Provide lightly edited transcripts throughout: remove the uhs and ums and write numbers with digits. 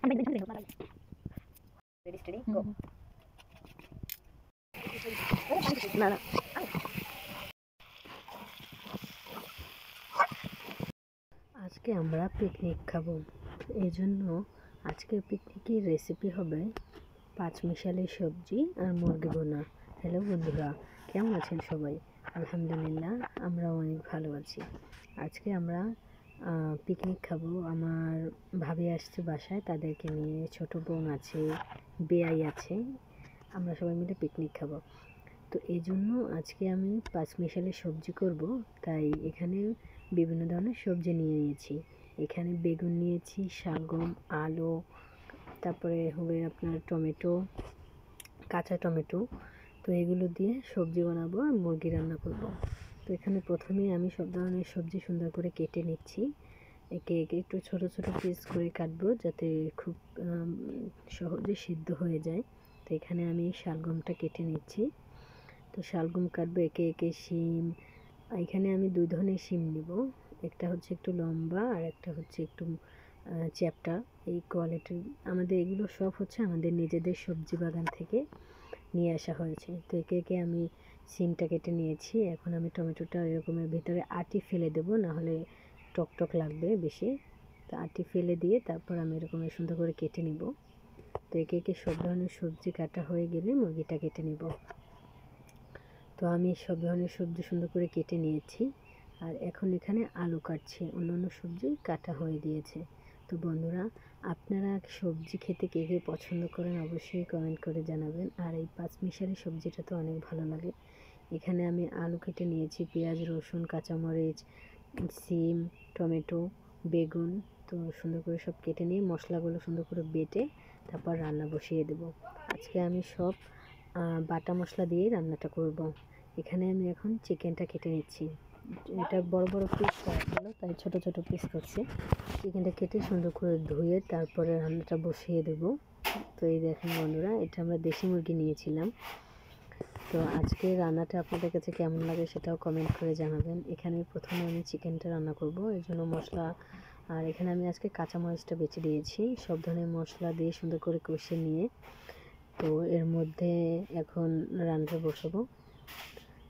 Ready, steady, go. না না আজকে আমরা পিকনিক খাবো, এই জন্য আজকের পিকনিকের রেসিপি হবে পাঁচমিশালি সবজি আর মুরগি ভুনা। হ্যালো বন্ধুরা, কেমন আছেন সবাই? আলহামদুলিল্লাহ, আমরা অনেক ভালো আছি। আজকে আমরা পিকনিক খাবো। আমার ভাবি আসছে বাসায়, তাদেরকে নিয়ে, ছোট বোন আছে, বেয়াই আছে, আমরা সবাই মিলে পিকনিক খাবো। তো এই জন্য আজকে আমি পাঁচমিশালি সবজি করব, তাই এখানে বিভিন্ন ধরনের সবজি নিয়ে নিয়েছি। এখানে বেগুন নিয়েছি, শালগম, আলু, তারপরে হবে আপনার টমেটো, কাঁচা টমেটো। তো এগুলো দিয়ে সবজি বানাবো আর মুরগি রান্না করব। তো এখানে প্রথমেই আমি সব ধরনের সবজি সুন্দর করে কেটে নিচ্ছি। একে একে একটু ছোট ছোট পিস করে কাটবো, যাতে খুব সহজে সিদ্ধ হয়ে যায়। তো এখানে আমি শালগমটা কেটে নিচ্ছি। তো শালগম কাটবো একে একে। শিম, এখানে আমি দুই ধরনের শিম নিব, একটা হচ্ছে একটু লম্বা আর একটা হচ্ছে একটু চ্যাপ্টা। এই কোয়ালিটির আমাদের এগুলো সব হচ্ছে আমাদের নিজেদের সবজি বাগান থেকে নিয়ে আসা হয়েছে। তো একে একে আমি শিমটা কেটে নিয়েছি। এখন আমি টমেটোটা এরকমের ভিতরে আটি ফেলে দেবো, নাহলে টক টক লাগবে বেশি। তো আটি ফেলে দিয়ে তারপর আমি এরকমের সুন্দর করে কেটে নিব। তো একে একে সব ধরনের সবজি কাটা হয়ে গেলে মুরগিটা কেটে নিব। তো আমি সব ধরনের সবজি সুন্দর করে কেটে নিয়েছি, আর এখন এখানে আলু কাটছি। অন্যান্য সবজি কাটা হয়ে গিয়েছে। তো বন্ধুরা, আপনারা সবজি খেতে কে কে পছন্দ করেন অবশ্যই কমেন্ট করে জানাবেন। আর এই পাঁচমিশালি সবজিটা তো অনেক ভালো লাগে। এখানে আমি আলু কেটে নিয়েছি, পেঁয়াজ, রসুন, কাঁচামরিচ, সিম, টমেটো, বেগুন। তো সুন্দর করে সব কেটে নিয়ে মশলাগুলো সুন্দর করে বেটে তারপর রান্না বসিয়ে দেব। আজকে আমি সব বাটা মশলা দিয়ে রান্নাটা করব। এখানে আমি এখন চিকেনটা কেটে নিচ্ছি। এটা বড় বড় পিস করা ছিল, তাই ছোট ছোট পিস করছি। চিকেনটা কেটে সুন্দর করে ধুয়ে তারপরে রান্নাটা বসিয়ে দেব। তো এই দেখেন বন্ধুরা, এটা আমরা দেশি মুরগি নিয়েছিলাম। তো আজকে রান্নাটা আপনাদের কাছে কেমন লাগে সেটাও কমেন্ট করে জানাবেন। এখানে প্রথমে আমি চিকেনটা রান্না করব, এর জন্য মশলা, আর এখানে আমি আজকে কাঁচামরিচটা বেছে দিয়েছি। সব ধরনের মশলা দিয়ে সুন্দর করে কষে নিয়ে তো এর মধ্যে এখন রান্নাটা বসাবো।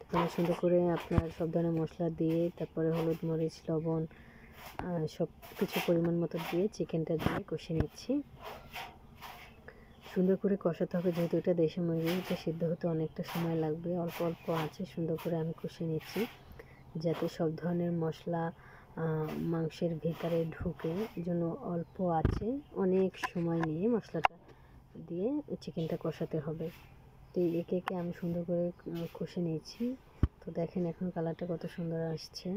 তারপরে সুন্দর করে আপনার সব ধরনের মশলা দিয়ে তারপরে হলুদ, মরিচ, লবণ সব কিছু পরিমাণ মতো দিয়ে চিকেনটা দিয়ে কষে নিচ্ছি। সুন্দর করে কষাতে হবে, যেহেতু এটা দেশি মুরগি, এটা সিদ্ধ হতে অনেকটা সময় লাগবে। অল্প অল্প আছে সুন্দর করে আমি কষে নিচ্ছি, যাতে সব ধরনের মশলা মাংসের ভিতরে ঢুকে। এই জন্য অল্প আছে, অনেক সময় নিয়ে মশলাটা দিয়ে চিকেনটা কষাতে হবে। তো একে একে আমি সুন্দর করে কষে নিয়েছি। তো দেখেন এখন কালারটা কত সুন্দর আসছে।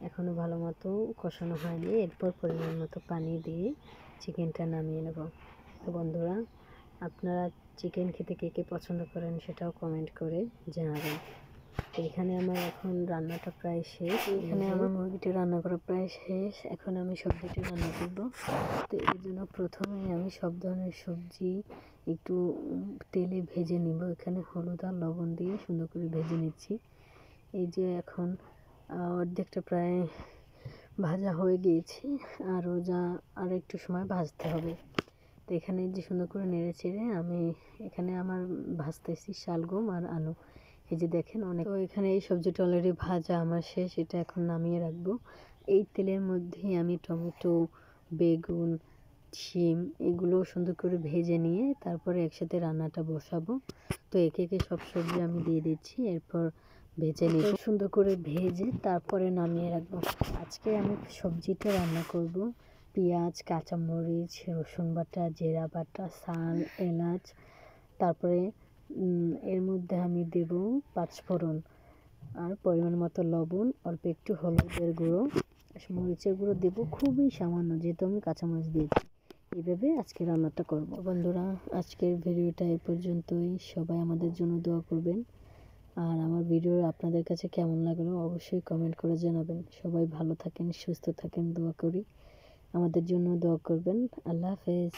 এখনও ভালো মতো কষানো হয়নি, এরপর পরিমাণ মতো পানি দিয়ে চিকেনটা নামিয়ে নেব। তো বন্ধুরা, আপনারা চিকেন খেতে কে কে পছন্দ করেন সেটাও কমেন্ট করে জানাবেন। তো এখানে আমার এখন রান্নাটা প্রায় শেষ। এখানে আমার মুরগিটা রান্না করা প্রায় শেষ। এখন আমি সবজিটা রান্না করব। তো এই জন্য প্রথমে আমি সব ধরনের সবজি একটু তেলে ভেজে নিব। এখানে হলুদ আর লবণ দিয়ে সুন্দর করে ভেজে নিচ্ছি। এই যে এখন অর্ধেকটা প্রায় ভাজা হয়ে গিয়েছে, আর একটু সময় ভাজতে হবে। তো এখানে যে সুন্দর করে নেড়ে চেড়ে আমি এখানে আমার ভাজতেছি শালগম আর আলু। এই যে দেখেন অনেক। তো এখানে এই সবজিটা অলরেডি ভাজা আমার শেষ, এটা এখন নামিয়ে রাখবো। এই তেলের মধ্যেই আমি টমেটো, বেগুন, শিম এগুলো সুন্দর করে ভেজে নিয়ে তারপরে একসাথে রান্নাটা বসাবো। তো একে একে সব সবজি আমি দিয়ে দিচ্ছি, এরপর ভেজে নিব। সুন্দর করে ভেজে তারপরে নামিয়ে রাখবো। আজকে আমি সবজিটা রান্না করব পেঁয়াজ, কাঁচামরিচ, রসুন বাটা, জিরা বাটা, শাল, এলাচ, তারপরে এর মধ্যে আমি দেব পাঁচফোড়ন, আর পরিমাণ মতো লবণ, অল্প একটু হলুদের গুঁড়ো, মরিচের গুঁড়ো দেবো খুবই সামান্য, যেহেতু আমি কাঁচামরিচ দিয়েছি। এইভাবে আজকে রান্নাটা করব। বন্ধুরা, আজকের ভিডিওটা এই পর্যন্তই। সবাই আমাদের জন্য দোয়া করবেন। আর আমার ভিডিও আপনাদের কাছে কেমন লাগলো অবশ্যই কমেন্ট করে জানাবেন। সবাই ভালো থাকেন, সুস্থ থাকেন, দোয়া করি। আমাদের জন্য দোয়া করবেন। আল্লাহ হাফেজ।